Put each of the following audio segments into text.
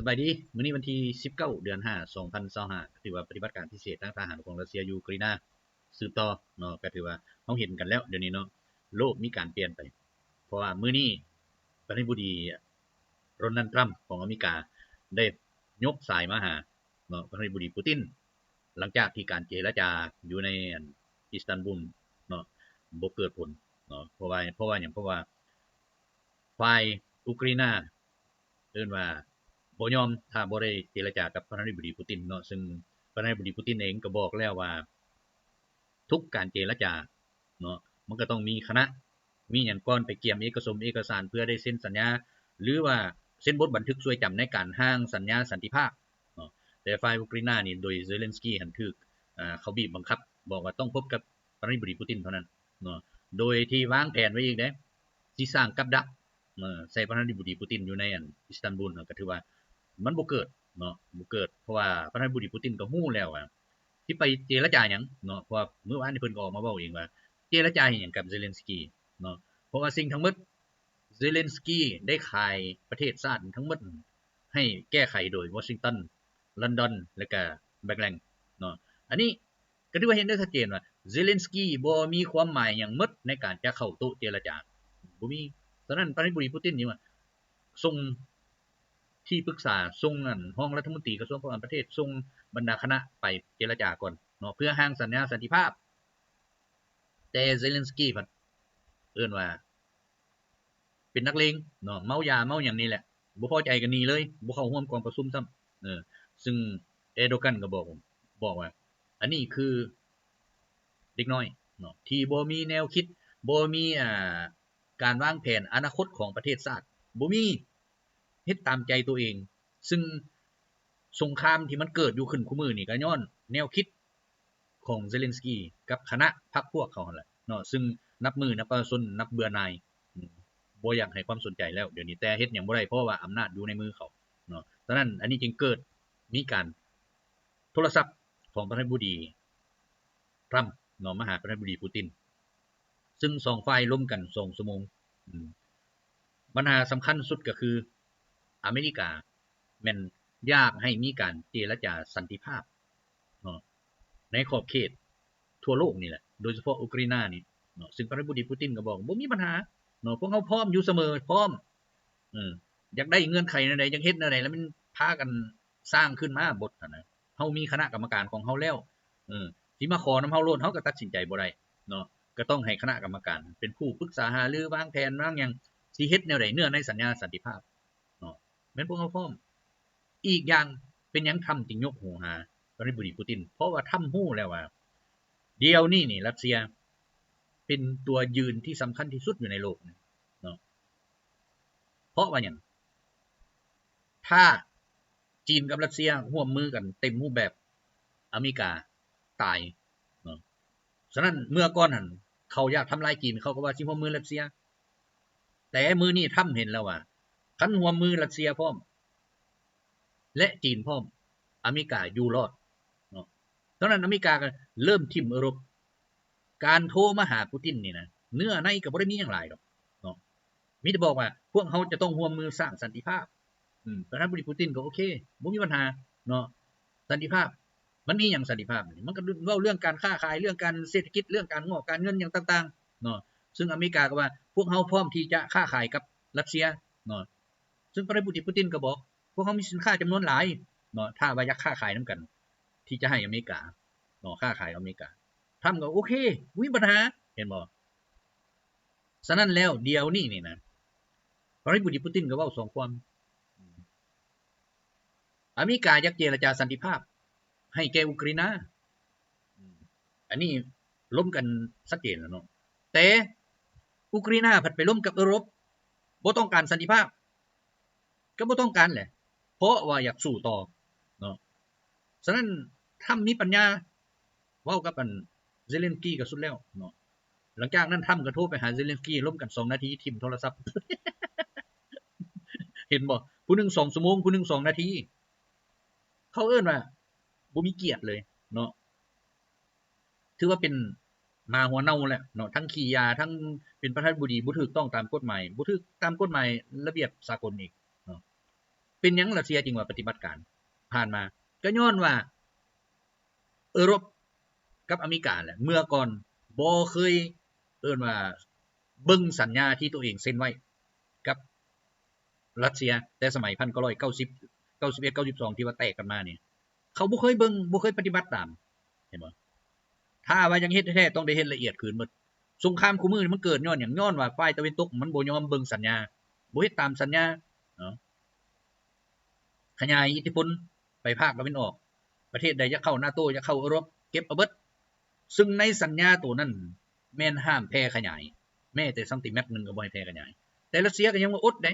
สบายดีมื้อนี้วันที่19เดือน5 2025ถือว่าปฏิบัติการพิเศษทางทหารของรัสเซียยูเครนสืบต่อเนาะก็ถือว่าเราเห็นกันแล้วเดี๋ยวนี้เนาะโลกมีการเปลี่ยนไปเพราะว่ามื้อนี้ประธานาธิบดีโดนัลด์ทรัมป์ของอเมริกาได้ยกสายมาหาเนาะประธานาธิบดีปูตินหลังจากที่การเจรจาอยู่ในอิสตันบูลเนาะบ่เกิดผลเนาะเพราะว่าหยังเพราะว่าฝ่ายอุกราอินเอิ้นว่าบ่ยอมถ้าบ่ได้เจรจากับประธานาธิบดีปูตินเนาะซึ่งประธานาธิบดีปูตินเองก็บอกแล้วว่าทุกการเจรจาเนาะมันก็ต้องมีคณะมีหยังก่อนไปเกี่ยมเอกสารเพื่อได้เซ็นสัญญาหรือว่าเซ็นบทบันทึกช่วยจำในการร่างสัญญาสันติภาพเนาะแต่ฝ่ายอุกราอินนี่โดยเซเลนสกีหันถูกเขาบีบบังคับบอกว่าต้องพบกับประธานาธิบดีปูตินเท่านั้นเนาะโดยที่วางแผนไว้อีกเด้สิสร้างกับดักใส่ประธานาธิบดีปูตินอยู่ในอิสตันบูลก็ถือว่ามันบ่เกิดเนาะบ่เกิดเพราะว่าประธานาธิบดีปูตินก็ฮู้แล้วว่าสิไปเจรจาหยังเนาะเพราะว่าเมื่อวานนี้เพิ่นก็ออกมาเว้าเองว่าเจรจาหยังกับเซเลนสกีเนาะเพราะว่าสิ่งทั้งหมดเซเลนสกีได้ขายประเทศชาติทั้งหมดให้แก้ไขโดยวอชิงตันลอนดอนและก็แบ็กแลงเนาะอันนี้ก็ถือว่าเห็นได้ชัดเจนว่าเซเลนสกีบ่มีความหมายหยังหมดในการจะเข้าโต๊ะเจรจาบ่มีฉะนั้นประธานาธิบดีปูตินนี่ว่าส่งที่ปรึกษาส่งห้องรัฐมนตรีกระทรวงการต่างประเทศส่งบรรดาคณะไปเจรจาก่อนเนาะเพื่อร่างสัญญาสันติภาพแต่เซเลนสกีเพิ่นเอิ้นว่าเป็นนักเลงเนาะเมายาเมาหยังนี่แหละบ่พอใจกันหนีเลยบ่เข้าร่วมกองประชุมซ้ำซึ่งเอโดกันก็บอกว่าอันนี้คือเด็กน้อยเนาะที่บ่มีแนวคิดบ่มีการวางแผนอนาคตของประเทศชาติบ่มีเฮ็ดตามใจตัวเองซึ่งสงครามที่มันเกิดอยู่ขึ้นคุมื้อนี่ก็ย้อนแนวคิดของเซเลนสกีกับคณะพรรคพวกเขานั่นแหละเนาะซึ่งนับมือนับประชาชนนับเบื่อหน่ายบ่อยากให้ความสนใจแล้วเดี๋ยวนี้แต่เฮ็ดหยังบ่ได้เพราะว่าอำนาจอยู่ในมือเขาเนาะฉะนั้นอันนี้จึงเกิดมีการโทรศัพท์ของประธานาธิบดีทรัมป์เนาะมาหาประธานาธิบดีปูตินซึ่ง2ฝ่ายร่วมกัน2ชั่วโมงปัญหาสำคัญสุดก็คืออเมริกาแม่นอยากให้มีการเจรจาสันติภาพเนาะในขอบเขตทั่วโลกนี่แหละโดยเฉพาะอุกราอินนี่เนาะซึ่งประธานาธิบดีปูตินก็บอกบ่มีปัญหาเนาะพวกเฮาพร้อมอยู่เสมอพร้อมอยากได้เงื่อนไขแนวใดอยากเฮ็ดแนวใดแล้วมันพากันสร้างขึ้นมาบทนั่นน่ะเฮามีคณะกรรมการของเฮาแล้วสิมาขอนำเฮาโลดเฮาก็ตัดสินใจบ่ได้เนาะก็ต้องให้คณะกรรมการเป็นผู้ปรึกษาหารือวางแผนวางหยังสิเฮ็ดแนวใดเนื่องในสัญญาสันติภาพเนาะแม่นพวกเฮาพร้อมอีกอย่างเป็นหยังทำจึงยกหูหาประธานาธิบดีปูตินเพราะว่าทำฮู้แล้วว่าเดี๋ยวนี้นี่รัสเซียเป็นตัวยืนที่สำคัญที่สุดอยู่ในโลกเนาะเพราะว่าหยังถ้าจีนกับรัสเซียร่วมมือกันเต็มรูปแบบอเมริกาตายเนาะฉะนั้นเมื่อก่อนหั่นเขาอยากทำลายจีนเขาก็ว่าสิร่วมมือรัสเซียแต่มื้อนี้ทำเห็นแล้วว่าคันร่วมมือรัสเซียพร้อมและจีนพร้อมอเมริกาอยู่รอดเนาะฉะนั้นอเมริกาก็เริ่มทิ่มอรบการโทรมาหาปูตินนี่นะเนื้อในก็บ่ได้มีหยังหลายดอกเนาะมีแต่บอกว่าพวกเฮาจะต้องร่วมมือสร้างสันติภาพประธานาธิบดีปูตินก็โอเคบ่มีปัญหาเนาะสันติภาพมันมีหยังสันติภาพมันก็เว้าเรื่องการค้าขายเรื่องการเศรษฐกิจเรื่องการงอกการเงินหยังต่างๆเนาะซึ่งอเมริกาก็ว่าพวกเฮาพร้อมที่จะค้าขายกับรัสเซียเนาะซึ่งประธานาธิบดีปูตินก็บอกพวกเฮามีสินค้าจำนวนหลายเนาะถ้าว่าอยากค้าขายนำกันที่จะให้อเมริกาเนาะค้าขายอเมริกาทำก็โอเคบ่มีปัญหาเห็นบ่ฉะนั้นแล้วเดี๋ยวนี้นี่นะประธานาธิบดีปูตินก็เว้า2ความอเมริกาอยากเจรจาสันติภาพให้แก่อุกราอินอันนี้ล้มกันชัดเจนแล้วเนาะแต่อุกราอินผัดไปล้มกับยุโรปบ่ต้องการสันติภาพก็บ่ต้องการแหละเพราะว่าอยากสู้ต่อเนาะฉะนั้นทำมีปัญญาเว้ากับเซเลนสกีก็สุดแล้วเนาะหลังจากนั้นทำก็โทรไปหาเซเลนสกีล้มกัน2นาทีทิ่มโทรศัพท์ เห็นบ่ผู้นึง2ชั่วโมงผู้นึง2นาทีเขาเอิ้นว่าบ่มีเกียรติเลยเนาะถือว่าเป็นหมาหัวเน่าแหละเนาะทั้งขี้ยาทั้งเป็นประธานาธิบดีบ่ถูกต้องตามกฎหมายบ่ถูกตามกฎหมายระเบียบสากลอีกเนาะ เป็นหยังรัสเซียจึงว่าปฏิบัติการผ่านมาก็ย้อนว่าเออรบกับอเมริกาแหละเมื่อก่อนบ่เคยเอิ้นว่าเบิ่งสัญญาที่ตัวเองเซ็นไว้กับรัสเซียแต่สมัย1990 91 92ที่ว่าแตกกันมานี่เขาบ่เคยเบิ่งบ่เคยปฏิบัติตามเห็นบ่ถ้าว่ายังเฮ็ดแท้ๆต้องได้เฮ็ดละเอียดขึ้นหมดสงครามคู่มือนี่มันเกิดย้อนหยังย้อนว่าฝ่ายตะวันตกมันบ่ยอมเบิ่งสัญญาบ่เฮ็ดตามสัญญาเนาะขยายอิทธิพลไปภาคตะวันออกประเทศใดจะเข้า NATO จะเข้ายุโรปเก็บเอาเบิดซึ่งในสัญญาตัวนั้นแม่นห้ามแพร่ขยายแม้แต่ซัมติแมตรนึงก็บ่ให้แพร่ขยายแต่รัสเซียก็ยังว่าอดได้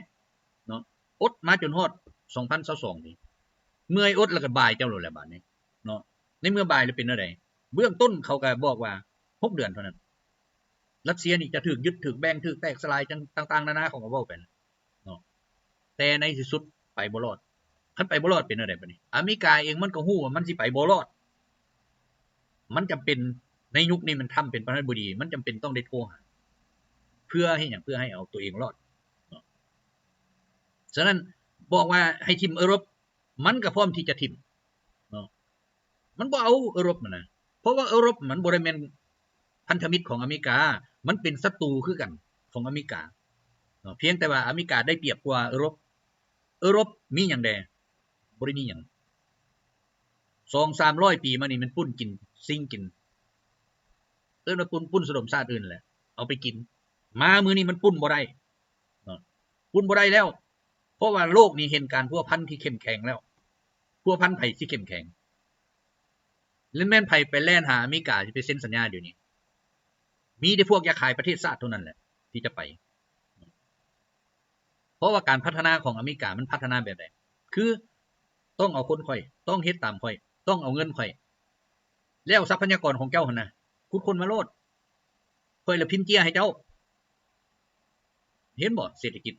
เนาะอดมาจนฮอด2022นี่เมื่อยอดแล้วก็บ่ายเจ้าโลดแล้วบาดนี้เนาะในเมื่อบ่ายแล้วเป็นจังได๋เบื้องต้นเขาก็บอกว่า6เดือนเท่านั้นรัสเซียนี่จะถูกยึดถูกแบ่งถูกแตกสลายจังต่างๆนานาของก็เว้าไปเนาะแต่ในที่สุดไปบ่รอดคันไปบ่รอดเป็นจังได๋บัดนี้อเมริกาเองมันก็ฮู้ว่ามันสิไปบ่รอดมันจำเป็นในยุคนี้มันทำเป็นประธานาธิบดีมันจำเป็นต้องได้โทรหาเพื่อให้หยังเพื่อให้เอาตัวเองรอดเนาะฉะนั้นบอกว่าให้ทิ่มยุโรปมันก็พร้อมที่จะทิ่มเนาะมันบ่เอายุโรปมันนะเพราะว่ายุโรปมันบ่ได้แม่นพันธมิตรของอเมริกามันเป็นศัตรูคือกันของอเมริกาเนาะเพียงแต่ว่าอเมริกาได้เปรียบกว่ายุโรปมีหยังแดบ่ได้มีหยัง 2-300 ปีมานี่มันปุ้นกินซิ่งกินเอิ้นว่าปุ้นสะดมชาติอื่นแหละเอาไปกินมามื้อนี้มันปุ้นบ่ได้เนาะปุ้นบ่ได้แล้วเพราะว่าโลกนี้เห็นการพัวพันที่เข้มแข็งแล้วพัวพันไผที่เข้มแข็งแล้วแม่นไผไปแล่นหาอเมริกาสิไปเซ็นสัญญาเดี๋ยวนี้มีแต่พวกอยากขายประเทศชาติเท่านั้นแหละที่จะไปเพราะว่าการพัฒนาของอเมริกามันพัฒนาแบบใดคือต้องเอาคนข่อยต้องเฮ็ดตามข่อยต้องเอาเงินข่อยแล้วทรัพยากรของเจ้าหั่นน่ะขุดคนมาโลดข่อยละพิมพ์เจียให้เจ้าเห็นบ่เศรษฐกิจ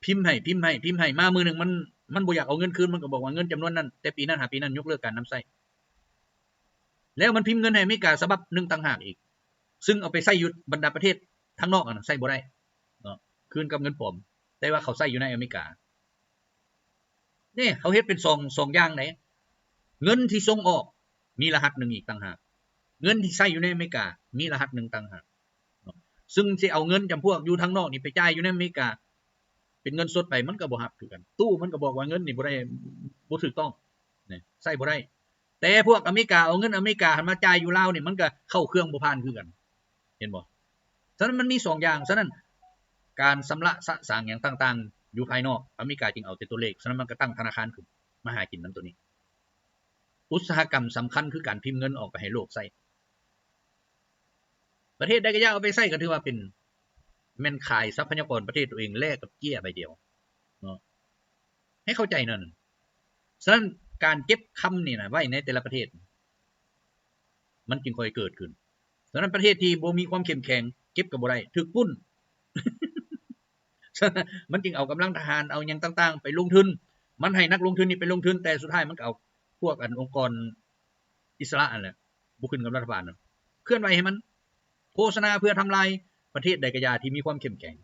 พิมพ์ให้มามื้อนึงมันบ่อยากเอาเงินคืนมันก็บอกว่าเงินจำนวนนั้นแต่ปีนั้นหาปีนั้นยกเลิกการนำใช้แล้วมันพิมพ์เงินให้อเมริกาฉบับนึงต่างหากอีกซึ่งเอาไปใช้อยู่บรรดาประเทศทั้งนอกใช้บ่ได้เนาะคืนกับเงินปลอมแต่ว่าเขาใช้อยู่ในอเมริกานี่เขาเฮ็ดเป็น2อย่างไหนเงินที่ส่งออกมีรหัสนึงอีกต่างหากเงินที่ใช้อยู่ในอเมริกามีรหัสนึงต่างหากซึ่งสิเอาเงินจำพวกอยู่ทางนอกนี่ไปจ่ายอยู่ในอเมริกาเป็นเงินสดไปมันก็บ่รับคือกันตู้มันก็บอกว่าเงินนี่บ่ได้บ่ถูกต้องนี่ใช้บ่ได้แต่พวกอเมริกาเอาเงินอเมริกาหันมาจ่ายอยู่ลาวนี่มันก็เข้าเครื่องบ่ผ่านคือกันเห็นบ่ฉะนั้นมันมี2อย่างฉะนั้นการชำระสะสางหยังต่างๆอยู่ภายนอกอเมริกาจึงเอาแต่ตัวเลขฉะนั้นมันก็ตั้งธนาคารขึ้นมาหากินนํตัวนี้อุตสาหกรรมสำคัญคือการพิมพ์เงินออกไปให้โลกใช้ประเทศใดก็อยากเอาไปใช้ก็ถือว่าเป็นแม่นขายทรัพยากรประเทศตัวเองแลกกับเกี้ยใบเดียวเนาะให้เข้าใจนั่นฉะนั้นการเก็บคำนี่นะไว้ในแต่ละประเทศมันจึงค่อยเกิดขึ้นฉะนั้นประเทศที่บ่มีความเข้มแข็งเก็บก็บ่ได้ถูกปุ้น มันจึงเอากำลังทหารเอาหยังต่างๆไปลงทุนมันให้นักลงทุนนี่ไปลงทุนแต่สุดท้ายมันก็เอาพวกองค์กรอิสระนั่นแหละบ่ขึ้นกับรัฐบาลเคลื่อนไหวให้มันโฆษณาเพื่อทำลายประเทศใดก็อย่าที่มีความเข้มแข็ง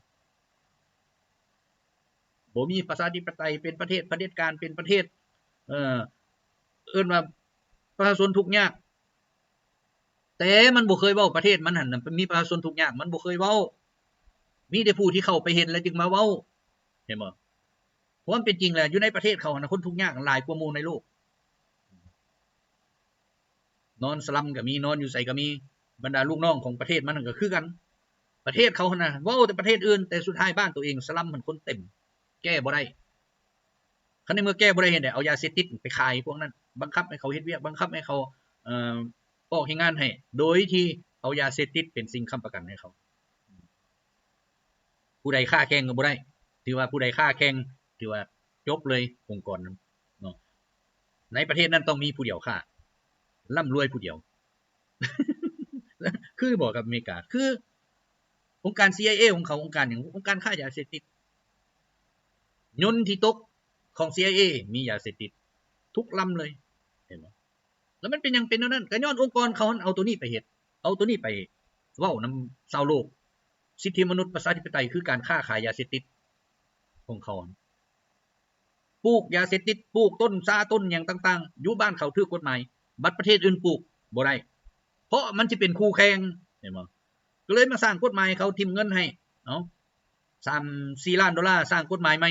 บ่มีประชาธิปไตยเป็นประเทศเผด็จการเป็นประเทศเอิ้นว่าประชาชนทุกข์ยากแต่มันบ่เคยเว้าประเทศมันหั่นน่ะมีประชาชนทุกข์ยากมันบ่เคยเว้ามีแต่ผู้ที่เข้าไปเฮ็ดแล้วจึงมาเว้าเห็นบ่ความเป็นจริงแล้วอยู่ในประเทศเขาน่ะคนทุกข์ยากหลายกว่าหมู่ในโลกนอนสลัมก็มีนอนอยู่ไสก็มีบรรดาลูกน้องของประเทศมันก็คือกันประเทศเขาน่ะเว้าแต่ประเทศอื่นแต่สุดท้ายบ้านตัวเองสลัมมันคนเต็มแก้บ่ได้คันในเมื่อแก้บ่ได้เฮ็ดได้เอายาเสพติดไปขายพวกนั้นบังคับให้เขาเฮ็ดเวียกบังคับให้เขาออกเฮ็ดงานให้โดยที่เอายาเสพติดเป็นสิ่งค้ำประกันให้เขาผู้ใดฆ่าแข่งก็บ่ได้ถือว่าผู้ใดฆ่าแข่งถือว่าจบเลยองค์กรนั้นเนาะในประเทศนั้นต้องมีผู้เดียวฆ่าร่ำรวยผู้เดียว คือบอกกับอเมริกาคือองค์การ CIA ของเขาองค์การอย่างองค์การฆ่ายาเสพติดยนต์ที่ตกของ CIA มียาเสพติดทุกลำเลยเห็นบ่แล้วมันเป็นหยังเป็นนั้นก็ย้อนองค์กรเขาเอาตัวนี้ไปเฮ็ดเอาตัวนี้ไปเว้านำชาวโลกสิทธิมนุษย์ประชาธิปไตยคือการค้าขายยาเสพติดของเขา ปลูกยาเสพติดปลูกต้นซาต้นอย่างต่างๆอยู่บ้านเขาถือกฎหมายบัดประเทศอื่นปลูกบ่ได้เพราะมันจะเป็นคู่แข่งเห็นบ่ก็เลยมาสร้างกฎหมายเขาทิมเงินให้เนาะ3-4 ล้านดอลลาร์สร้างกฎหมายใหม่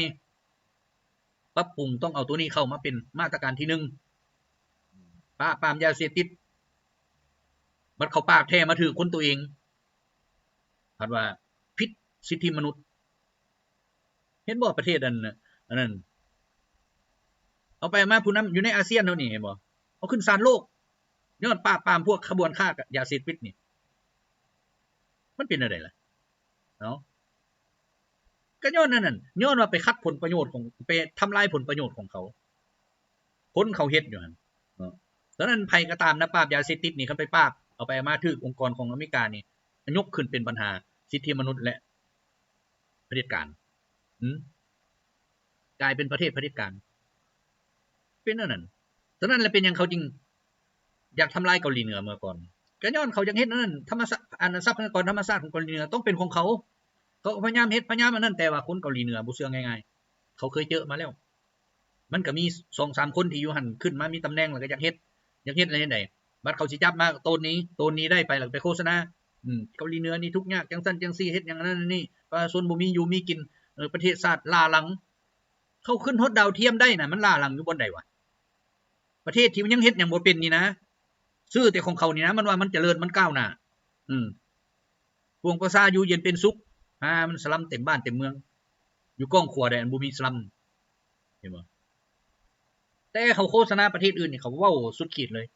ปรับปรุงต้องเอาตัวนี้เข้ามาเป็นมาตรการที่1ปราบปรามยาเสพติดบัดเขาปากแท้มาถือคนตัวเองพัดว่าผิดสิทธิมนุษย์เห็นบ่ประเทศอันนั้นเอาไปมาผู้นำอยู่ในอาเซียนเท่านี้เห็นบ่เอาขึ้นศาลโลกย้อนปราบปรามพวกขบวนค้ายาเสพติดนี่มันเป็นอะไรล่ะเนาะก็ย้อนนั่นย้อนว่าไปขัดผลประโยชน์ของไปทำลายผลประโยชน์ของเขาคนเขาเฮ็ดอยู่หั่นเนาะฉะนั้นไผก็ตามนะปราบยาเสพติดนี่คันไปปราบเอาไปมาถึกองค์กรของอเมริกานี่ยกขึ้นเป็นปัญหาสิทธิมนุษย์และเผด็จการกลายเป็นประเทศเผด็จการเป็นนั่นฉะนั้นแล้วเป็นยังเขาจริงอยากทำลายเกาหลีเหนือเมื่อก่อนก็ย้อนเขายังเฮ็ดนั่นธรรมชาติทรัพยากรธรรมชาติของเกาหลีเหนือต้องเป็นของเขาพยายามเฮ็ดพยายามอันนั้นแต่ว่าคนเกาหลีเหนือบ่เชื่อง่ายๆเขาเคยเจอมาแล้วมันก็มี 2-3 คนที่อยู่หั่นขึ้นมามีตำแหน่งแล้วก็อยากเฮ็ดอะไรจังได๋บัดเขาสิจับมาโตนนี้ได้ไปแล้วไปโฆษณาเกาหลีเหนือนี่ทุกข์ยากจังซั่นจังซี่เฮ็ดหยังนั้นนี่ประชาชนบ่มีอยู่มีกินประเทศชาติล้าหลังเขาขึ้นฮอดดาวเทียมได้น่ะมันล้าหลังอยู่บ่ใดวะประเทศที่มันยังเฮ็ดหยังบ่เป็นนี่นะซื้อแต่ของเขานี่นะมันว่ามันเจริญมันก้าวหน้าพวกประชาอยู่เย็นเป็นสุขมันสลัมเต็มบ้านเต็มเมืองอยู่ก้องขัวได้อันบ่มีสลัมเห็นบ่แต่เขาโฆษณาประเทศอื่นนี่เขาเว้าสุดขีดเลย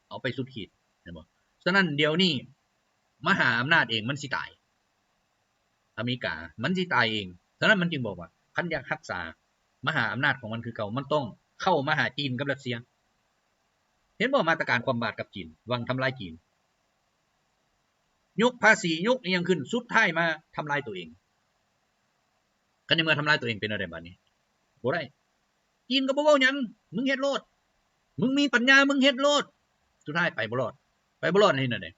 เอาไปสุดขีดเห็นบ่ฉะนั้นเดี๋ยวนี้มหาอำนาจเองมันสิตายอเมริกามันสิตายเองฉะนั้นมันจึงบอกว่าคันอยากรักษามหาอำนาจของมันคือเก่ามันต้องเข้ามาหาจีนกับรัสเซียเห็นบ่มาตรการความบาดกับจีนวางทำลายจีนยกภาษียกอีหยังขึ้นสุดท้ายมาทำลายตัวเองคันในเมื่อทำลายตัวเองเป็นอะไรบัดนี้บ่ได้จีนก็บ่เว้าหยังมึงเฮ็ดโลดมึงมีปัญญามึงเฮ็ดโลดสุดท้ายไปบ่รอดนี่นั่นแหละ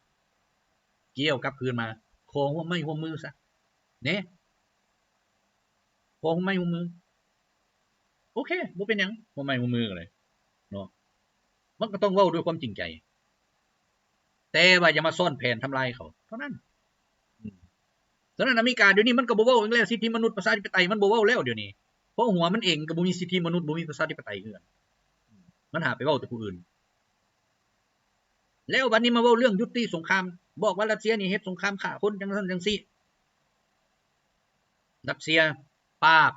เกี่ยวกลับคืนมาคอหัวไม้หัวมือซะเด้คอหัวไม้หัวมือโอเคบ่เป็นหยังหัวไม้หัวมือก็เลยเนาะมันก็ต้องเว้าด้วยความจริงใจแต่ว่าอย่ามาซ่อนแผนทำลายเขาเท่านั้นฉะนั้นอเมริกาเดี๋ยวนี้มันก็บ่เว้าอีกแล้วสิทธิมนุษย์ประชาธิปไตยมันบ่เว้าแล้วเดี๋ยวนี้เพราะหัวมันเองก็บ่มีสิทธิมนุษย์บ่มีประชาธิปไตยคือกันมันหาไปเว้าแต่ผู้อื่นแล้วบัดนี้มาเว้าเรื่องยุติสงครามบอกว่ารัสเซียนี่เฮ็ดสงครามฆ่าคนจังซั่นจังซี่รัสเซียปราบ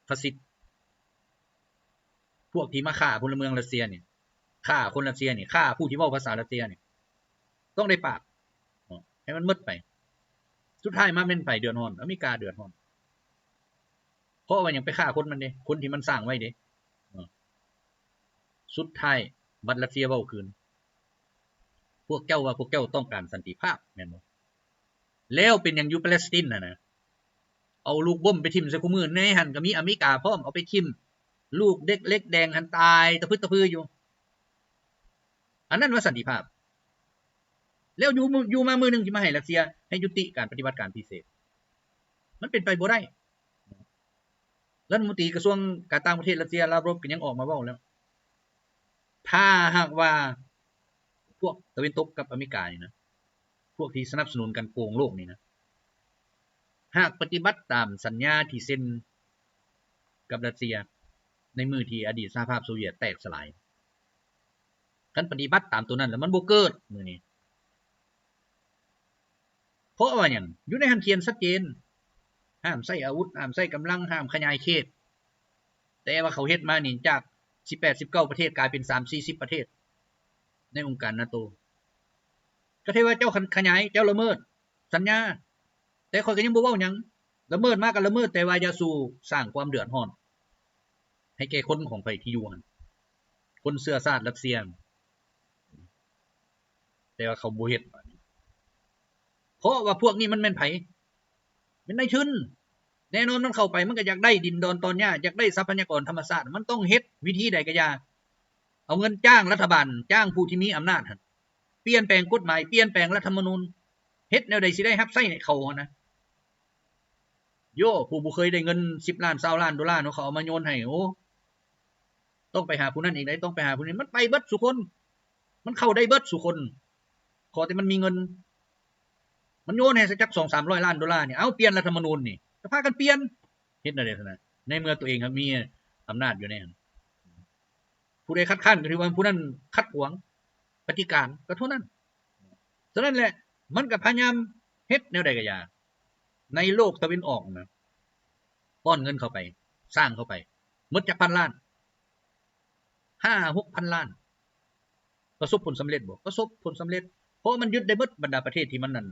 ฟาสซิสต์พวกที่มาฆ่าพลเมืองรัสเซียนี่ฆ่าคนรัสเซียนี่ฆ่าผู้ที่เว้าภาษารัสเซียนี่ต้องได้ปราบให้มันหมดไปสุดท้ายมาเป็นไผเดือดร้อนอเมริกาเดือดร้อนเพราะว่าหยังไปฆ่าคนมันเด้คนที่มันสร้างไว้เด้สุดท้ายบัดรัสเซียเว้าคืนพวกเจ้าว่าพวกเจ้าต้องการสันติภาพแม่นบ่แล้วเป็นหยังอยู่ปาเลสไตน์น่ะนะเอาลูกบ่มไปทิ่มใส่คุมือในหั่นก็มีอเมริกาพร้อมเอาไปทิ่มลูกเด็กเล็กแดงหันตายตะพึดตะพืออยู่อันนั้นว่าสันติภาพแล้วอยู่มามื้อนึงสิมาให้รัสเซียให้ยุติการปฏิบัติการพิเศษมันเป็นไปบ่ได้รัฐมนตรีกระทรวงการต่างประเทศรัสเซียลาโรฟก็ยังออกมาเว้าแล้วถ้าหากว่าพวกตะวันตกกับอเมริกานี่นะพวกที่สนับสนุนกันโกงโลกนี่นะหากปฏิบัติตามสัญญาที่เซ็นกับรัสเซียในมือที่อดีตสหภาพโซเวียตแตกสลายคันปฏิบัติตามตัวนั้นแล้วมันบ่เกิดมื้อนี้เพราะว่าหยังอยู่ในหันเขียนชัดเจนห้ามใช้อาวุธห้ามใช้กำลังห้ามขยายเขตแต่ว่าเขาเฮ็ดมานี่จาก18-19ประเทศกลายเป็น3-40ประเทศในองค์การ NATO ก็เทว่าเจ้าขยายเจ้าละเมิดสัญญาแต่ข้อยก็ยังบ่เว้าหยังละเมิดมาก็ละเมิดแต่ว่าอย่าสู่สร้างความเดือดร้อนให้แก่คนของไผที่อยู่หั่นคนเชื้อชาติรัสเซียแต่ว่าเขาบ่เฮ็ดเพราะว่าพวกนี้มันแม่นไผเป็นนายทุนแน่นอนมันเข้าไปมันก็อยากได้ดินดอนตอนหญ้าอยากได้ทรัพยากรธรรมชาติมันต้องเฮ็ดวิธีใดก็อย่าเอาเงินจ้างรัฐบาลจ้างผู้ที่มีอำนาจหั่นเปลี่ยนแปลงกฎหมายเปลี่ยนแปลงรัฐธรรมนูญเฮ็ดแนวใดสิได้รับใช้ให้เขานะ โย่ผู้บ่เคยได้เงิน10ล้าน20ล้านดอลลาร์เนาะเขาเอามาโยนให้โอ้ต้องไปหาผู้นั้นอีกได้ต้องไปหาผู้นี้มันไปเบิดสุคนมันเข้าได้เบิดสุคนขอแต่มันมีเงินมันโยนให้สักจัก2-300ล้านดอลลาร์เนี่ยเอาเปลี่ยนรัฐธรรมนูญนี่จะพากันเปลี่ยนเฮ็ดได้ซั่นน่ะในเมื่อตัวเองครับมีอำนาจอยู่ในนั้นผู้ใดคัดค้านก็ถือว่าผู้นั้นขัดขวางปฏิการก็เท่านั้นฉะนั้นแหละมันก็พยายามเฮ็ดแนวใดก็อย่าในโลกตะวันออกนะป้อนเงินเข้าไปสร้างเข้าไปหมดจักพันล้าน5-6,000 ล้านประสบผลสำเร็จบ่ประสบผลสำเร็จเพราะมันยึดได้หมดบรรดาประเทศที่มันนั่น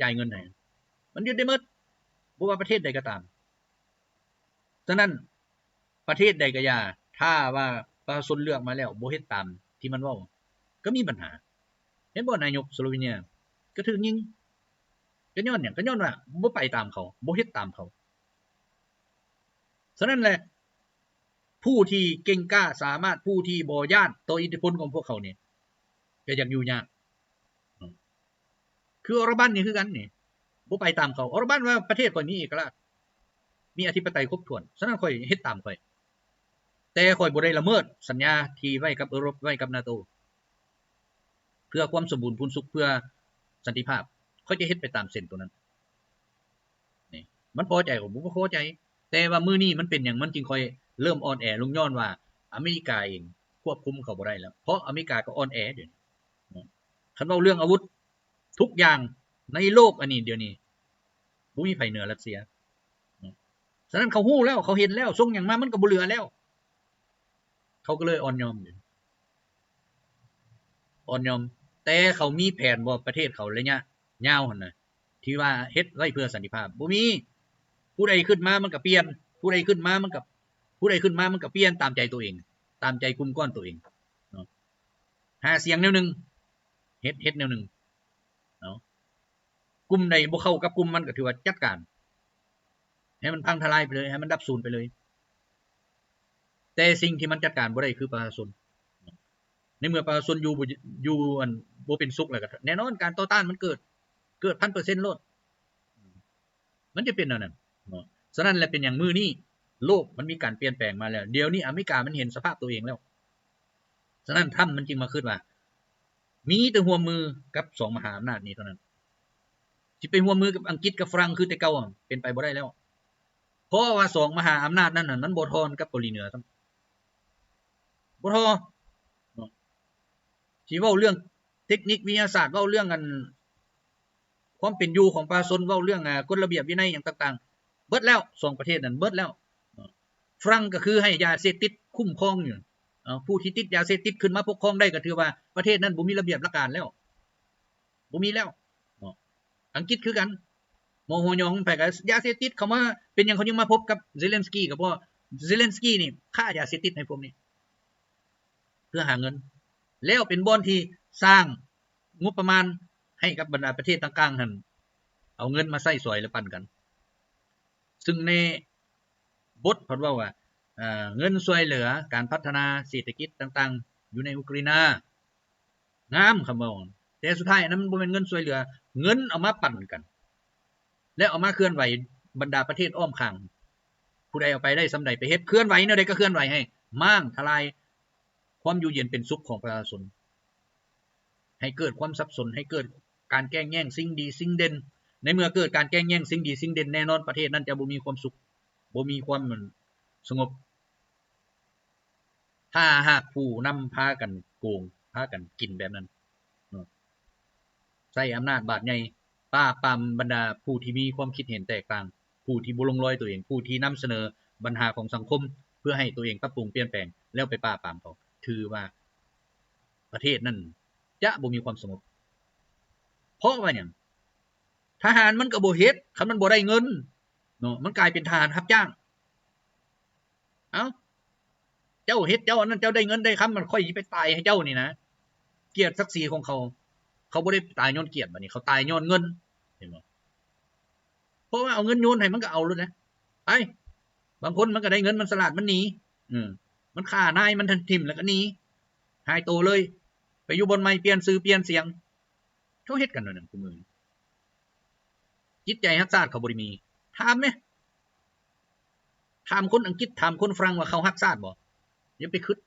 จ่ายเงินให้มันยึดได้หมดบ่ว่าประเทศใดก็ตามฉะนั้นประเทศใดก็อย่าถ้าว่าประชาชนเลือกมาแล้วบ่เฮ็ดตามที่มันเว้าก็มีปัญหาเห็นบ่นายกสโลวีเนียก็ถูกยิงก็ย้อนหยังก็ย้อนว่าบ่ไปตามเขาบ่เฮ็ดตามเขาฉะนั้นแหละผู้ที่เก่งกล้าสามารถผู้ที่บ่ย้านต่ออิทธิพลของพวกเขานี่ก็อยากอยู่ยากคือออร์บานนี่คือกันนี่บ่ไปตามเขาออร์บานว่าประเทศข่อยมีเอกราชมีอธิปไตยครบถ้วนฉะนั้นข่อยเฮ็ดตามข่อยแต่ข่อยบ่ได้ละเมิดสัญญาที่ไว้กับยุโรปไว้กับ NATO เพื่อความสมบูรณ์พูนสุขเพื่อสันติภาพข่อยจะเฮ็ดไปตามเส้นตัวนั้นนี่มันพอใจบ่บ่พอใจแต่ว่ามื้อนี้มันเป็นหยังมันจึงค่อยเริ่มอ่อนแอลงย้อนว่าอเมริกาเองควบคุมเขาบ่ได้แล้วเพราะอเมริกาก็อ่อนแอเดี๋ยวนี้คันเว้าเรื่องอาวุธทุกอย่างในโลกอันนี้เดี๋ยวนี้บ่มีไผเหนือรัสเซียฉะนั้นเขาฮู้แล้วเขาเห็นแล้วส่งหยังมามันก็บ่เหลือแล้วเขาก็เลยอ่อนยอมอ่อนยอมแต่เขามีแผนบ่ประเทศเขาระยะยาวหั่นน่ะที่ว่าเฮ็ดไว้เพื่อสันติภาพบ่มีผู้ใดขึ้นมามันก็เปลี่ยนผู้ใดขึ้นมามันก็เปลี่ยนตามใจตัวเองตามใจกลุ่มก้อนตัวเองเนาะหาเสียงแนวนึงเฮ็ดแนวนึงเนาะกลุ่มใดบ่เข้ากับกลุ่มมันก็ถือว่าจัดการให้มันพังทลายไปเลยให้มันดับสูญไปเลยแต่สิ่งที่มันจัดการบ่ได้คือประชาชนในเมื่อประชาชนอยู่อันบ่เป็นสุขแล้วก็แน่นอนการต่อต้านมันเกิด 1,000% โลดมันจะเป็นแนวนั้นเนาะฉะนั้นแหละเป็นอย่างมื้อนี้โลกมันมีการเปลี่ยนแปลงมาแล้วเดี๋ยวนี้อเมริกามันเห็นสภาพตัวเองแล้วฉะนั้นทรัมป์มันจึงมาคิดว่ามีแต่ร่วมมือกับ2มหาอำนาจนี้เท่านั้นสิไปร่วมมือกับอังกฤษกับฝรั่งคือแต่เก่าเป็นไปบ่ได้แล้วเพราะว่า2มหาอำนาจนั้นน่ะมันบ่ทอนกับเกาหลีเหนือซ้ํบ่ทอเนาะสิเว้าเรื่องเทคนิควิทยาศาสตร์เว้าเรื่องกันความเป็นอยู่ของประชาชนเว้าเรื่องกฎระเบียบวินัยหยังต่างๆเบิดแล้ว2ประเทศนั้นเบิดแล้วฝรั่งก็คือให้ยาเสพติดคุ้มครองอยู่ผู้ที่ติดยาเสพติดขึ้นมาปกครองได้ก็ถือว่าประเทศนั้นบ่มีระเบียบหลักการแล้วบ่มีแล้วอังกฤษคือกันโมโหยองไปกับยาเสพติดเขามาเป็นหยังเขายังมาพบกับเซเลนสกี้ก็เพราะเซเลนสกี้นี่ฆ่ายาเสพติดให้พวกนี้เพื่อหาเงินแล้วเป็นบ่อนที่สร้างงบประมาณให้กับบรรดาประเทศต่างๆหั่นเอาเงินมาใช้สวยและปั่นกันซึ่งในบทเพิ่นว่าเงินช่วยเหลือการพัฒนาเศรษฐกิจต่างๆอยู่ในอุกราอินงามคำว่าแต่สุดท้ายนั้นมันบ่แม่นเงินช่วยเหลือเงินเอามาปั่นกันและเอามาเคลื่อนไหวบรรดาประเทศอ้อมข้างผู้ใดเอาไปได้สำใดไปเฮ็ดเคลื่อนไหวแนวใดก็เคลื่อนไหวให้ม้างทลายความอยู่เย็นเป็นสุขของประชาชนให้เกิดความสับสนให้เกิดการแก้งแย่งสิ่งดีสิ่งเด่นในเมื่อเกิดการแก้งแย่งสิ่งดีสิ่งเด่นแน่นอนประเทศนั้นจะบ่มีความสุขบ่มีความสงบถ้าหากผู้นำพากันโกงพากันกินแบบนั้นใช้อำนาจบาดใหญ่ป้าปรามบรรดาผู้ที่มีความคิดเห็นแตกต่างผู้ที่บ่ลงรอยตัวเองผู้ที่นำเสนอปัญหาของสังคมเพื่อให้ตัวเองปรับปรุงเปลี่ยนแปลงแล้วไปป้าปรามเขาถือว่าประเทศนั้นจะบ่มีความสงบเพราะว่าหยังทหารมันก็บ่เฮ็ดคันมันบ่ได้เงินเนาะมันกลายเป็นทหารรับจ้างเอ้าเจ้าเฮ็ดเจ้าอันนั้นเจ้าได้เงินได้คำมันค่อยสิไปตายให้เจ้านี่นะเกียรติศักดิ์ศรีของเขาบ่ได้ตายย้อนเกียรติบัดนี้เขาตายย้อนเงินเห็นบ่เพราะว่าเอาเงินโยนให้มันก็เอาเลยนะไปบางคนมันก็ได้เงินมันสลาดมันหนีมันฆ่านายมันทันทิ่มแล้วก็หนีหายโตเลยไปอยู่บนไม้เปลี่ยนชื่อเปลี่ยนเสียงเขาเฮ็ดกันนั่นคุมื้อจิตใจรักชาติเขาบ่ได้มีถามแหม ถามคนอังกฤษถามคนฝรั่งว่าเขารักชาติบ่อย่าไปคิด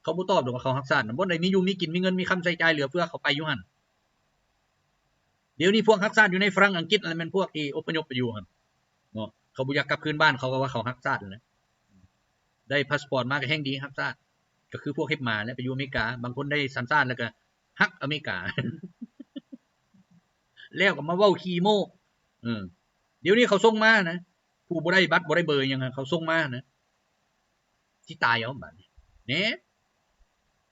เขาบ่ตอบดอกว่าเขารักชาติบ่ได้มีอยู่มีกินมีเงินมีคำใช้จ่ายเหลือเฟือเขาไปอยู่หั่นเดี๋ยวนี้พวกรักชาติอยู่ในฝรั่งอังกฤษอะไรมันพวกที่อพยพไปอยู่หั่นเนาะเขาบ่อยากกลับคืนบ้านเขาก็ว่าเขารักชาตินะได้พาสปอร์ตมาก็แห่งดีรักชาติก็คือพวกเฮ็ดมาแล้วไปอยู่อเมริกาบางคนได้สัญชาติแล้วก็ฮักอเมริกา แล้วก็มาเว้าขี้โม้เดี๋ยวนี้เขาส่งมานะผู้บ่ได้บัตรบ่ได้เบอร์หยังเขาส่งมานะสิตายเอาบัดนี้แหน่